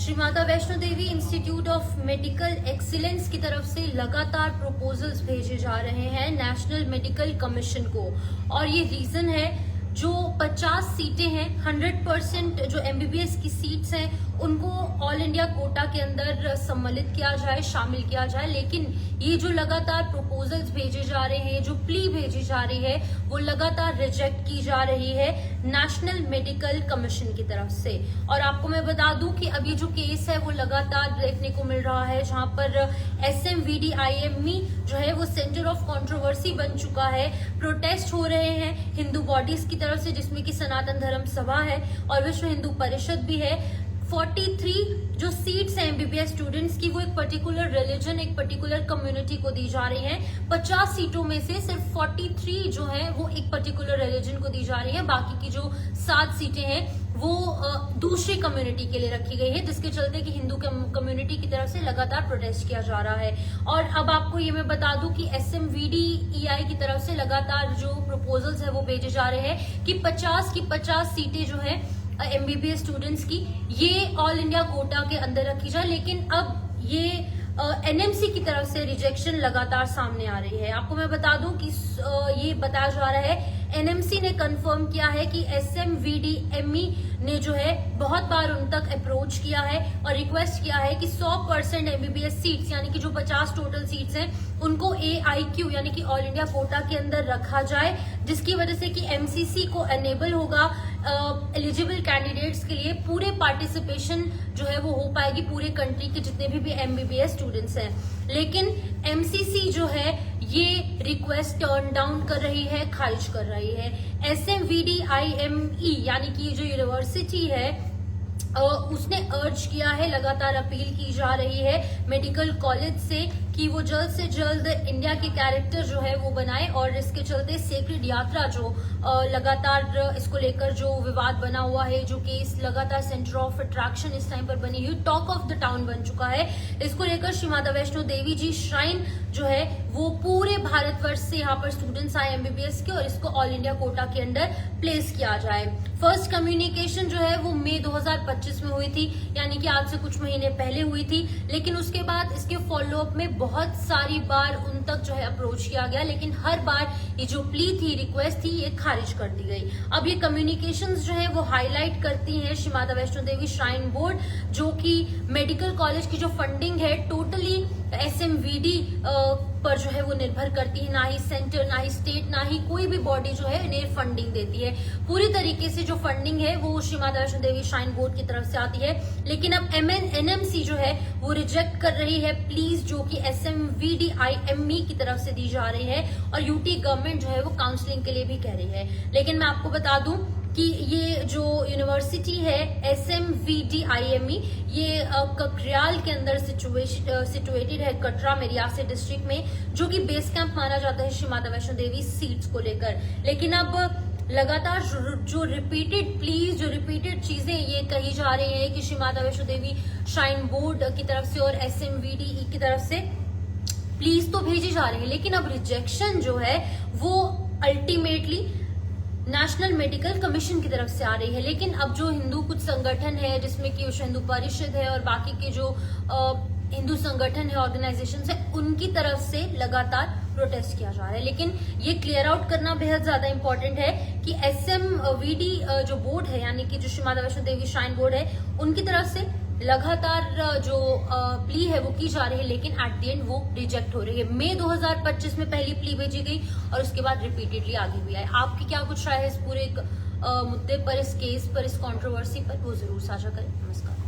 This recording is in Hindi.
Shri Mata Vaishno Devi institute of medical excellence की तरफ से लगातार प्रपोजल्स भेजे जा रहे हैं नेशनल मेडिकल कमीशन को। और ये रीजन है, जो 50 सीटें हैं, 100% जो एमबीबीएस की सीट्स हैं उनको ऑल इंडिया कोटा के अंदर सम्मिलित किया जाए, शामिल किया जाए। लेकिन ये जो लगातार प्रपोजल्स भेजे जा रहे हैं, जो प्ली भेजी जा रही है, वो लगातार रिजेक्ट की जा रही है नेशनल मेडिकल कमीशन की तरफ से। और आपको मैं बता दूं कि अब ये जो केस है वो लगातार देखने को मिल रहा है, जहां पर SMVD-IME जो है वो सेंटर ऑफ कंट्रोवर्सी बन चुका है। प्रोटेस्ट हो रहे हैं हिंदू बॉडीज की तरफ से, जिसमें कि सनातन धर्म सभा है और विश्व हिंदू परिषद भी है। 43 जो सीट्स हैं एमबीबीएस स्टूडेंट्स की, वो एक पर्टिकुलर रिलीजन, एक पर्टिकुलर कम्युनिटी को दी जा रही हैं। 50 सीटों में से सिर्फ 43 जो है वो एक पर्टिकुलर रिलीजन को दी जा रही है। बाकी की जो 7 सीटें हैं वो दूसरी कम्युनिटी के लिए रखी गई है, जिसके चलते कि हिंदू कम्युनिटी की तरफ से लगातार प्रोटेस्ट किया जा रहा है। और अब आपको ये मैं बता दूं कि SMVD-EI की तरफ से लगातार जो प्रपोजल्स है वो भेजे जा रहे हैं कि 50 की 50 सीटें जो है एमबीबीएस स्टूडेंट्स की, ये ऑल इंडिया कोटा के अंदर रखी जाए। लेकिन अब ये एनएमसी की तरफ से रिजेक्शन लगातार सामने आ रही है। आपको मैं बता दूं कि ये बताया जा रहा है, एनएमसी ने कंफर्म किया है कि SMVD-ME ने जो है बहुत बार उन तक अप्रोच किया है और रिक्वेस्ट किया है कि 100% एमबीबीएस सीट्स, यानी कि जो 50 टोटल सीट्स हैं, उनको AIQ यानी कि ऑल इंडिया कोटा के अंदर रखा जाए, जिसकी वजह से कि MCC को एनेबल होगा एलिजिबल कैंडिडेट्स के लिए पूरे पार्टिसिपेशन जो है वो हो पाएगी पूरे कंट्री के जितने भी एमबीबीएस स्टूडेंट्स हैं। लेकिन MCC जो है ये रिक्वेस्ट टर्न डाउन कर रही है, खारिज कर रही है। SMVD-IME यानी कि ये जो यूनिवर्सिटी है उसने अर्ज किया है, लगातार अपील की जा रही है मेडिकल कॉलेज से कि वो जल्द से जल्द इंडिया के कैरेक्टर जो है वो बनाए। और इसके चलते सेक्रेड यात्रा जो लगातार इसको लेकर जो विवाद बना हुआ है, जो केस लगातार सेंटर ऑफ अट्रैक्शन इस टाइम पर बनी हुई, टॉक ऑफ द टाउन बन चुका है। इसको लेकर श्री माता वैष्णो देवी जी श्राइन जो है वो पूरे भारतवर्ष से यहाँ पर स्टूडेंट्स आए एमबीबीएस के, और इसको ऑल इंडिया कोटा के अंदर प्लेस किया जाए। फर्स्ट कम्युनिकेशन जो है वो मई 2025 में हुई थी, यानी कि आज से कुछ महीने पहले हुई थी। लेकिन उसके बाद इसके फॉलोअप में बहुत सारी बार उन तक जो है अप्रोच किया गया, लेकिन हर बार ये जो प्ली थी, रिक्वेस्ट थी, ये खारिज कर दी गई। अब ये कम्युनिकेशंस जो है वो हाईलाइट करती हैं श्री माता वैष्णो देवी श्राइन बोर्ड, जो कि मेडिकल कॉलेज की जो फंडिंग है टोटली SMVD पर जो है वो निर्भर करती है। ना ही सेंटर, ना ही स्टेट, ना ही कोई भी बॉडी जो है इन्हें फंडिंग देती है। पूरी तरीके से जो फंडिंग है वो श्री माता वैष्णो देवी श्राइन बोर्ड की तरफ से आती है। लेकिन अब NMC जो है वो रिजेक्ट कर रही है प्लीज, जो कि SMVD-IME की तरफ से दी जा रही है, और यूटी गवर्नमेंट जो है वो काउंसलिंग के लिए भी कह रही है। लेकिन मैं आपको बता दूं कि ये जो यूनिवर्सिटी है SMVD-IME, ये ककरियाल के अंदर सिचुएटेड है, कटरा में, रियासी डिस्ट्रिक्ट में, जो कि बेस कैंप माना जाता है श्री माता वैष्णो देवी सीट्स को लेकर। लेकिन अब लगातार जो रिपीटेड प्लीज, जो रिपीटेड चीजें ये कही जा रही है कि श्री माता वैष्णो देवी श्राइन बोर्ड की तरफ से और SMVD की तरफ से प्लीज तो भेजी जा रही है, लेकिन अब रिजेक्शन जो है वो अल्टीमेटली नेशनल मेडिकल कमीशन की तरफ से आ रही है। लेकिन अब जो हिंदू कुछ संगठन है, जिसमें कि विश्व हिंदू परिषद है और बाकी के जो हिंदू संगठन है, ऑर्गेनाइजेशन है, उनकी तरफ से लगातार प्रोटेस्ट किया जा रहा है। लेकिन ये क्लियर आउट करना बेहद ज्यादा इंपॉर्टेंट है कि SMVD जो बोर्ड है, यानी कि जो श्री माता वैष्णो देवी श्राइन बोर्ड है, उनकी तरफ से लगातार जो प्ली है वो की जा रही है, लेकिन एट द एंड वो रिजेक्ट हो रही है। मई 2025 में पहली प्ली भेजी गई और उसके बाद रिपीटेडली आगे भी आए। आपकी क्या कुछ राय है इस पूरे मुद्दे पर, इस केस पर, इस कंट्रोवर्सी पर, वो जरूर साझा करें। नमस्कार।